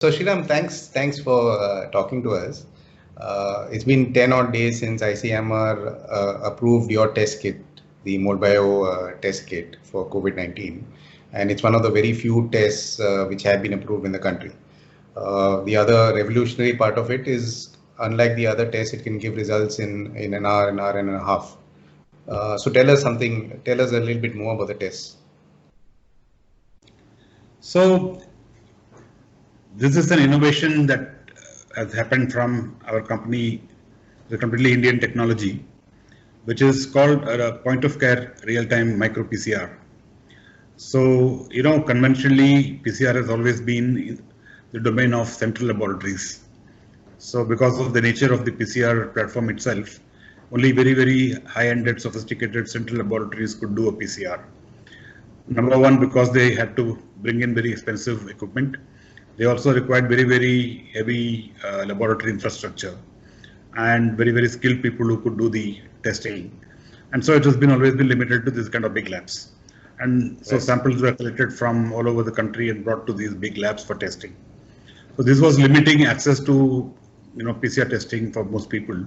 So Shriram, thanks for talking to us. It's been 10 odd days since ICMR approved your test kit, the Modbio test kit for COVID-19, and it's one of the very few tests which have been approved in the country. The other revolutionary part of it is, unlike the other tests, it can give results in an hour and a half. So tell us a little bit more about the test. So this is an innovation that has happened from our company, the completely Indian technology, which is called a point of care real-time micro PCR. So, conventionally PCR has always been the domain of central laboratories. So because of the nature of the PCR platform itself, only very, very high-ended sophisticated central laboratories could do a PCR. Number one, because they had to bring in very expensive equipment. They also required very, very heavy laboratory infrastructure and very, very skilled people who could do the testing. And so it has always been limited to this kind of big labs. And so samples were collected from all over the country and brought to these big labs for testing. So this was limiting access to PCR testing for most people,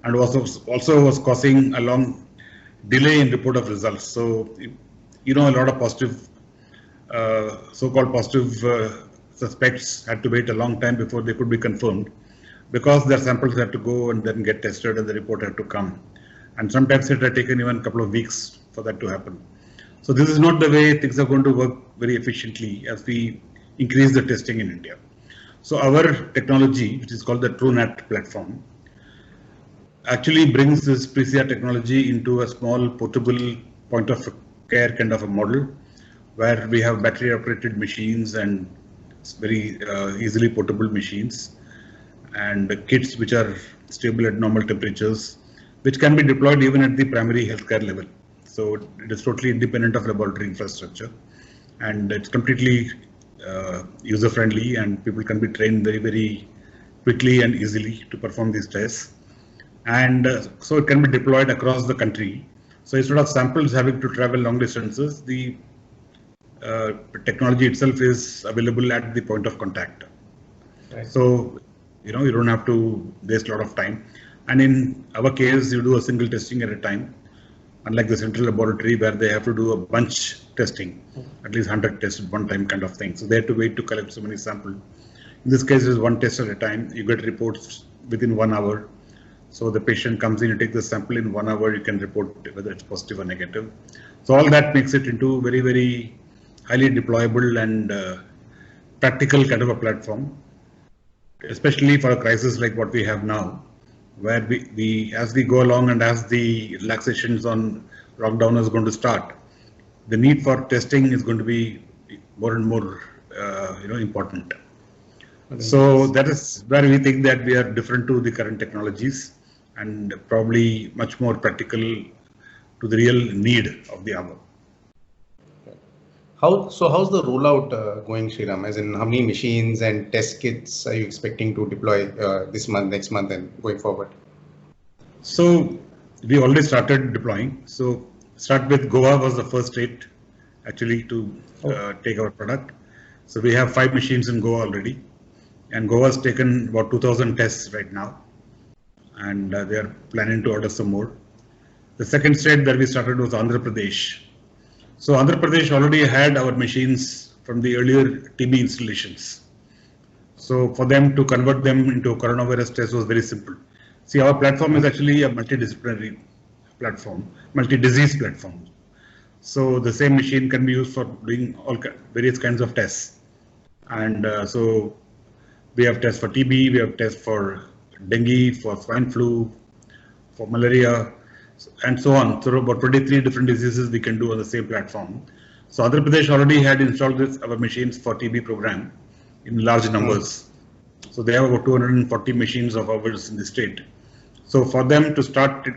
and also was causing a long delay in report of results. So a lot of positive, so-called positive suspects had to wait a long time before they could be confirmed, because their samples had to go and then get tested and the report had to come. And sometimes it had taken even a couple of weeks for that to happen. So this is not the way things are going to work very efficiently as we increase the testing in India. So our technology, which is called the TrueNat platform, actually brings this PCR technology into a small portable point of care kind of a model, where we have battery operated machines and very easily portable machines and kits which are stable at normal temperatures, which can be deployed even at the primary healthcare level. So it is totally independent of laboratory infrastructure, and it's completely user friendly, and people can be trained very, very quickly and easily to perform these tests. And so it can be deployed across the country. So instead of samples having to travel long distances, the technology itself is available at the point of contact. Right. So you don't have to waste a lot of time. And in our case, you do a single testing at a time, unlike the central laboratory where they have to do a bunch testing, at least 100 tests at one time kind of thing. So they have to wait to collect so many samples. In this case, it's one test at a time. You get reports within 1 hour. So the patient comes in, you take the sample in 1 hour, you can report whether it's positive or negative. So all that makes it into very, very highly deployable and practical kind of a platform, especially for a crisis like what we have now, where we as we go along and as the relaxations on lockdown is going to start, the need for testing is going to be more and more important. So that is where we think that we are different to the current technologies and probably much more practical to the real need of the hour. How's the rollout going, Shriram? As in, how many machines and test kits are you expecting to deploy this month, next month, and going forward? So we already started deploying. So start with Goa was the first state actually to take our product. So we have 5 machines in Goa already, and Goa has taken about 2,000 tests right now, and they are planning to order some more. The second state that we started was Andhra Pradesh. So Andhra Pradesh already had our machines from the earlier TB installations. So for them to convert them into a coronavirus test was very simple. See, our platform is actually a multidisciplinary platform, multi-disease platform. So the same machine can be used for doing all various kinds of tests. And so we have tests for TB, we have tests for dengue, for swine flu, for malaria, and so on. So about 23 different diseases we can do on the same platform. So Andhra Pradesh already had installed our machines for TB program in large numbers. So they have about 240 machines of ours in the state. So for them to start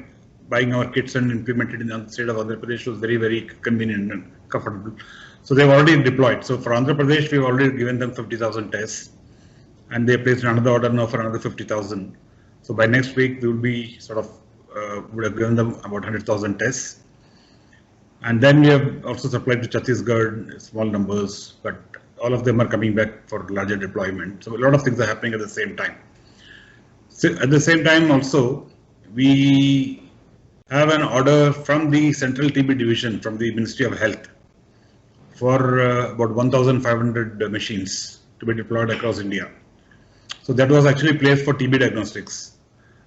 buying our kits and implement it in the state of Andhra Pradesh was very, very convenient and comfortable. So they've already deployed. So for Andhra Pradesh, we've already given them 50,000 tests, and they placed another order now for another 50,000. So by next week, we will be would have given them about 100,000 tests. And then we have also supplied to Chhattisgarh small numbers, but all of them are coming back for larger deployment. So a lot of things are happening at the same time. So at the same time also, we have an order from the Central TB Division from the Ministry of Health for about 1,500 machines to be deployed across India. So that was actually placed for TB diagnostics,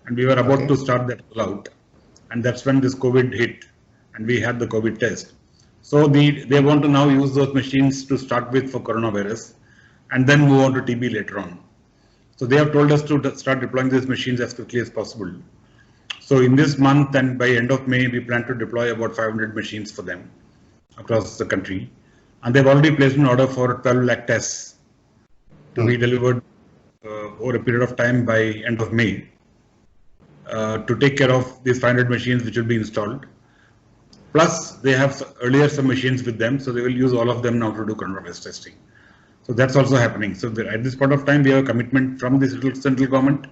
and we were about to start that rollout, and that's when this COVID hit, and we had the COVID test. So they want to now use those machines to start with for coronavirus, and then move on to TB later on. So they have told us to start deploying these machines as quickly as possible. So in this month and by end of May, we plan to deploy about 500 machines for them across the country. And they've already placed an order for 12 lakh tests to be delivered over a period of time by end of May to take care of these 500 machines which will be installed. Plus, they have earlier some machines with them, so they will use all of them now to do coronavirus testing. So that's also happening. So at this point of time, we have a commitment from the central government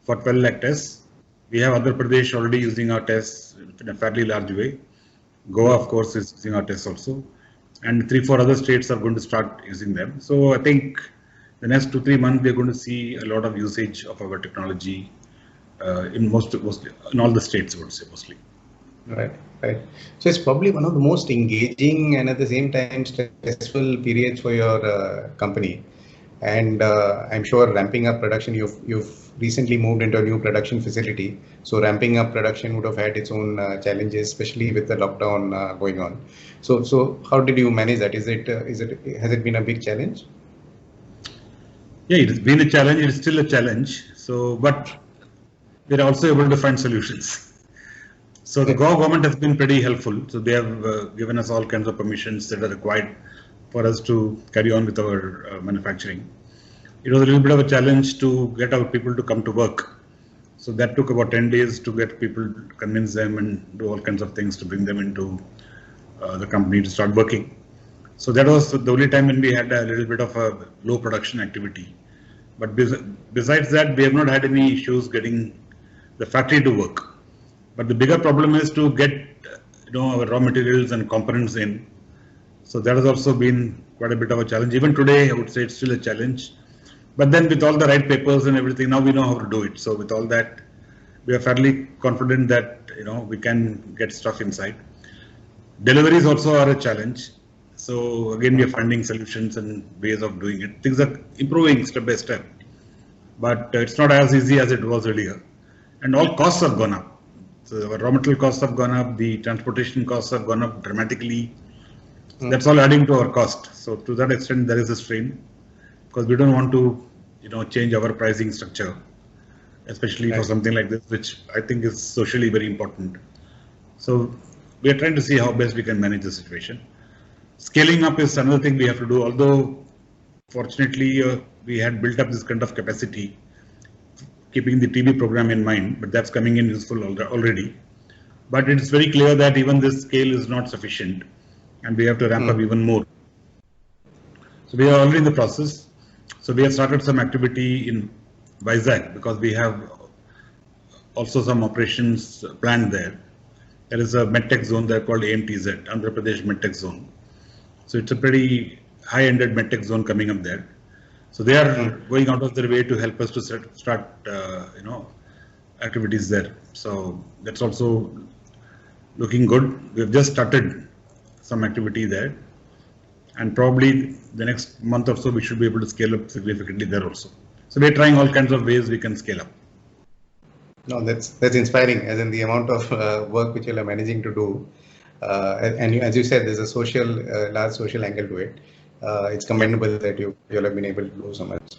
for 12 lakh tests. We have Andhra Pradesh already using our tests in a fairly large way. Goa, of course, is using our tests also. And 3-4 other states are going to start using them. So I think the next 2-3 months, we're going to see a lot of usage of our technology in all the states, I would say, mostly. Right. So it's probably one of the most engaging and at the same time stressful periods for your company. And I'm sure ramping up production, you've recently moved into a new production facility. So ramping up production would have had its own challenges, especially with the lockdown going on. So how did you manage that? Has it been a big challenge? Yeah, it has been a challenge. It is still a challenge. So, but we're also able to find solutions. So the Goa government has been pretty helpful. So they have given us all kinds of permissions that are required for us to carry on with our manufacturing. It was a little bit of a challenge to get our people to come to work. So that took about 10 days to get people, convince them and do all kinds of things to bring them into the company to start working. So that was the only time when we had a little bit of a low production activity. But besides that, we have not had any issues getting the factory to work. But the bigger problem is to get our raw materials and components in. So that has also been quite a bit of a challenge. Even today, I would say it's still a challenge. But then with all the right papers and everything, now we know how to do it. So with all that, we are fairly confident that we can get stuff inside. Deliveries also are a challenge. So again, we are finding solutions and ways of doing it. Things are improving step by step, but it's not as easy as it was earlier. And all costs have gone up. So our raw material costs have gone up, the transportation costs have gone up dramatically. That's all adding to our cost. So to that extent, there is a strain because we don't want to, change our pricing structure, especially for something like this, which I think is socially very important. So we are trying to see how best we can manage the situation. Scaling up is another thing we have to do, although fortunately we had built up this kind of capacity, keeping the TB program in mind, but that's coming in useful already. But it's very clear that even this scale is not sufficient and we have to ramp up even more. So we are already in the process. So we have started some activity in Vizag because we have also some operations planned there. There is a medtech zone there called AMTZ, Andhra Pradesh Medtech Zone. So it's a pretty high-ended medtech zone coming up there. So they are going out of their way to help us to start, activities there. So that's also looking good. We've just started some activity there, and probably the next month or so we should be able to scale up significantly there also. So we're trying all kinds of ways we can scale up. No, that's inspiring, as in the amount of work which you are managing to do. And as you said, there's a large social angle to it. It's commendable that you have been able to do so much.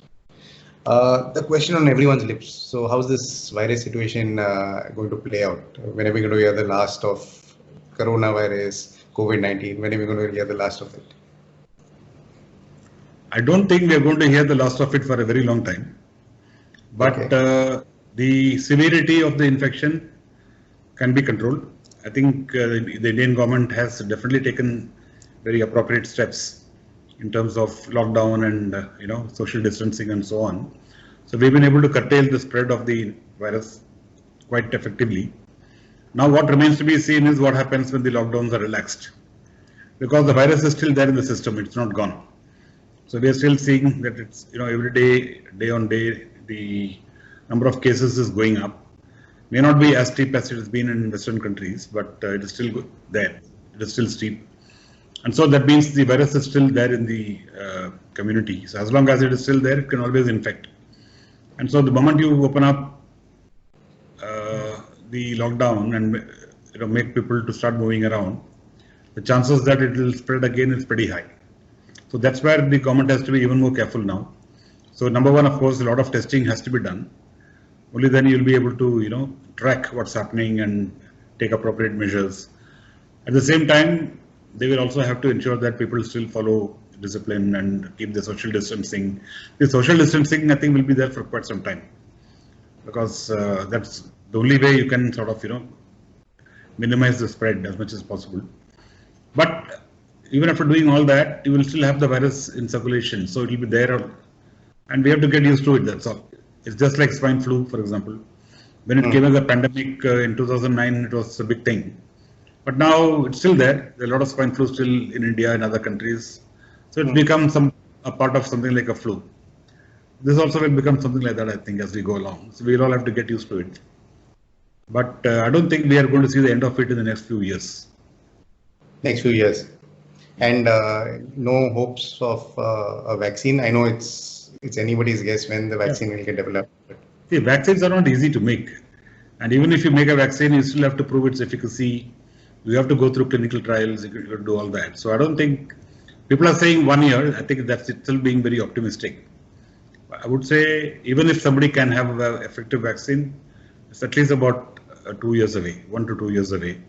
The question on everyone's lips. So how's this virus situation going to play out? When are we going to hear the last of coronavirus, COVID-19? When are we going to hear the last of it? I don't think we are going to hear the last of it for a very long time. But the severity of the infection can be controlled. I think the Indian government has definitely taken very appropriate steps in terms of lockdown and social distancing and so on. So we've been able to curtail the spread of the virus quite effectively. Now what remains to be seen is what happens when the lockdowns are relaxed, because the virus is still there in the system, it's not gone. So we are still seeing that it's, every day, day on day, the number of cases is going up. May not be as steep as it has been in Western countries, but it is still there. It is still steep. And so that means the virus is still there in the community. So as long as it is still there, it can always infect. And so the moment you open up the lockdown and make people to start moving around, the chances that it will spread again is pretty high. So that's where the government has to be even more careful now. So number one, of course, a lot of testing has to be done. Only then you'll be able to, track what's happening and take appropriate measures. At the same time, they will also have to ensure that people still follow discipline and keep the social distancing. The social distancing, I think, will be there for quite some time, because that's the only way you can sort of, minimize the spread as much as possible. But even after doing all that, you will still have the virus in circulation, so it will be there, and we have to get used to it. That's all. It's just like swine flu, for example. When it came as a pandemic in 2009, it was a big thing. But now it's still there. There are a lot of swine flu still in India and other countries. So it's become a part of something like a flu. This also will become something like that, I think, as we go along. So we'll all have to get used to it. But I don't think we are going to see the end of it in the next few years. Next few years. And no hopes of a vaccine. I know it's anybody's guess when the vaccine will get developed. See, vaccines are not easy to make. And even if you make a vaccine, you still have to prove its efficacy. You have to go through clinical trials, you have to do all that. So I don't think, people are saying 1 year, I think that's still being very optimistic. I would say even if somebody can have an effective vaccine, it's at least about 2 years away, 1 to 2 years away.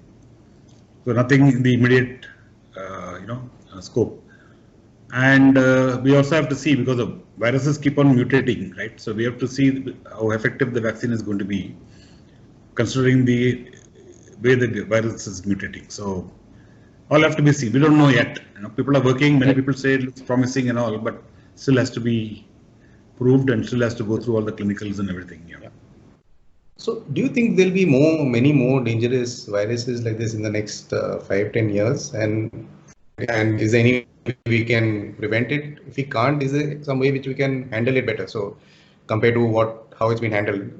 So nothing in the immediate, scope. And we also have to see, because the viruses keep on mutating, right? So we have to see how effective the vaccine is going to be, considering the way the virus is mutating. So all have to be seen. We don't know yet. People are working. Many people say it looks promising and all, but still has to be proved and still has to go through all the clinicals and everything. Yeah. So do you think there'll be many more dangerous viruses like this in the next 5-10 years? And is there any way we can prevent it? If we can't, is there some way which we can handle it better? So compared to how it's been handled,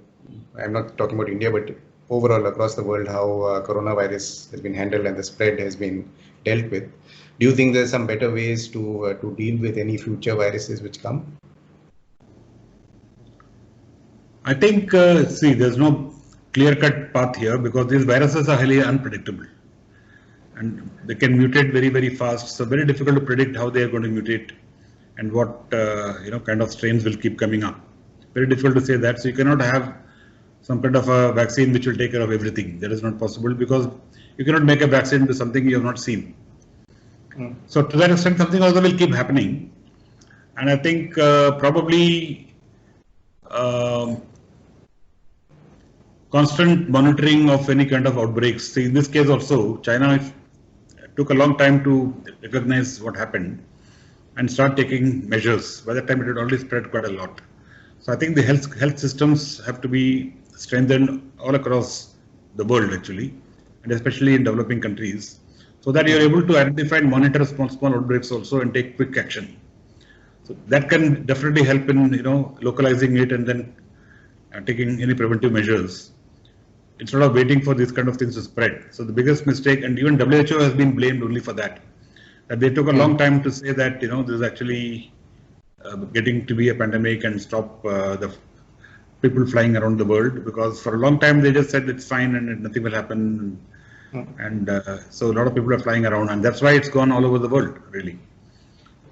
I'm not talking about India, but overall across the world, how coronavirus has been handled and the spread has been dealt with. Do you think there's some better ways to deal with any future viruses which come? I think, there's no clear-cut path here, because these viruses are highly unpredictable. And they can mutate very, very fast. So very difficult to predict how they are going to mutate and what kind of strains will keep coming up. Very difficult to say that. So you cannot have some kind of a vaccine which will take care of everything. That is not possible, because you cannot make a vaccine to something you have not seen. So to that extent, something also will keep happening. And I think probably constant monitoring of any kind of outbreaks. See, in this case also, China took a long time to recognize what happened and start taking measures. By that time, it had already spread quite a lot. So I think the health systems have to be strengthened all across the world, actually, and especially in developing countries, so that you're able to identify and monitor small outbreaks also and take quick action. So that can definitely help in localizing it and then taking any preventive measures, instead of waiting for these kind of things to spread. So the biggest mistake, and even WHO has been blamed only for that they took a long time to say that this is actually getting to be a pandemic and stop the people flying around the world, because for a long time they just said it's fine and nothing will happen. And so a lot of people are flying around, and that's why it's gone all over the world, really.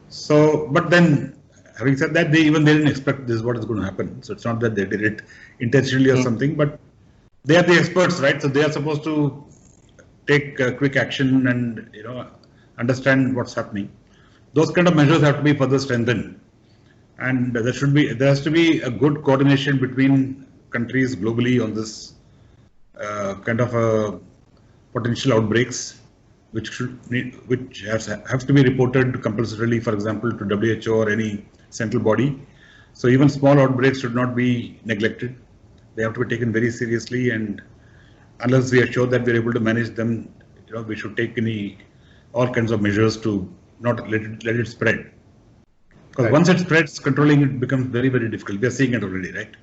So, but then, having said that, they didn't expect this is what is going to happen. So it's not that they did it intentionally or something, but they are the experts, right? So they are supposed to take quick action and understand what's happening. Those kind of measures have to be further strengthened, and there has to be a good coordination between countries globally on this kind of potential outbreaks, which have to be reported compulsorily, for example, to WHO or any central body. So even small outbreaks should not be neglected. They have to be taken very seriously, and unless we are sure that we are able to manage them, we should take all kinds of measures to not let it spread. Because once it spreads, controlling it becomes very, very difficult. We are seeing it already, right?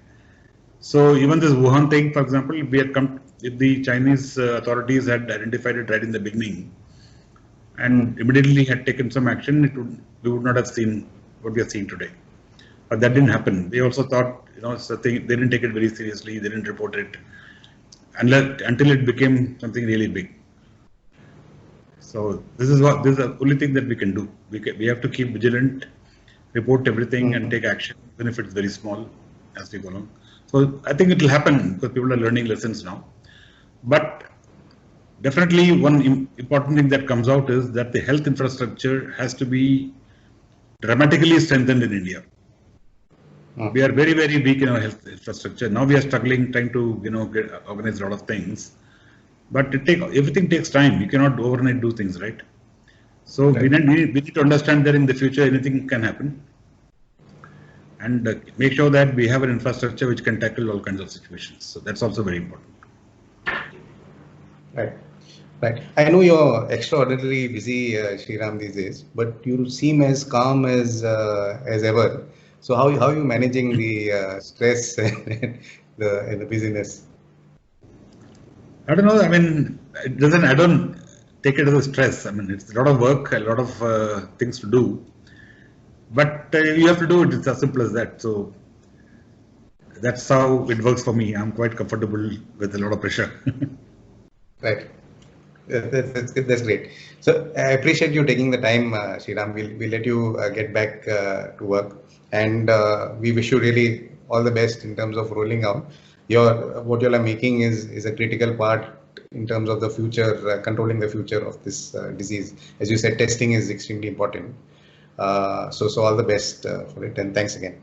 So even this Wuhan thing, for example, if we had come, if the Chinese authorities had identified it right in the beginning and immediately had taken some action, we would not have seen what we are seeing today. But that didn't happen. They also thought, it's a thing, they didn't take it very seriously, they didn't report it until it became something really big. So this is the only thing that we can do. We have to keep vigilant, report everything and take action, even if it's very small as we go along. So I think it will happen because people are learning lessons now. But definitely one important thing that comes out is that the health infrastructure has to be dramatically strengthened in India. We are very, very weak in our health infrastructure. Now we are struggling, trying to organize a lot of things. But everything takes time. You cannot overnight do things, right? So we need to understand that in the future anything can happen. And make sure that we have an infrastructure which can tackle all kinds of situations. So that's also very important. Right. I know you're extraordinarily busy, Sriram, these days, but you seem as calm as ever. So how are you managing the stress and the busyness? I don't know. I mean, I don't take it as a stress. I mean, it's a lot of work, a lot of things to do. But you have to do it. It's as simple as that. So that's how it works for me. I'm quite comfortable with a lot of pressure. Right. That's great. So I appreciate you taking the time, Sriram. We'll let you get back to work, and we wish you really all the best in terms of rolling out. What you are making is a critical part in terms of the future, controlling the future of this disease. As you said, testing is extremely important. So all the best for it, and thanks again.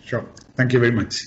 Sure. Thank you very much.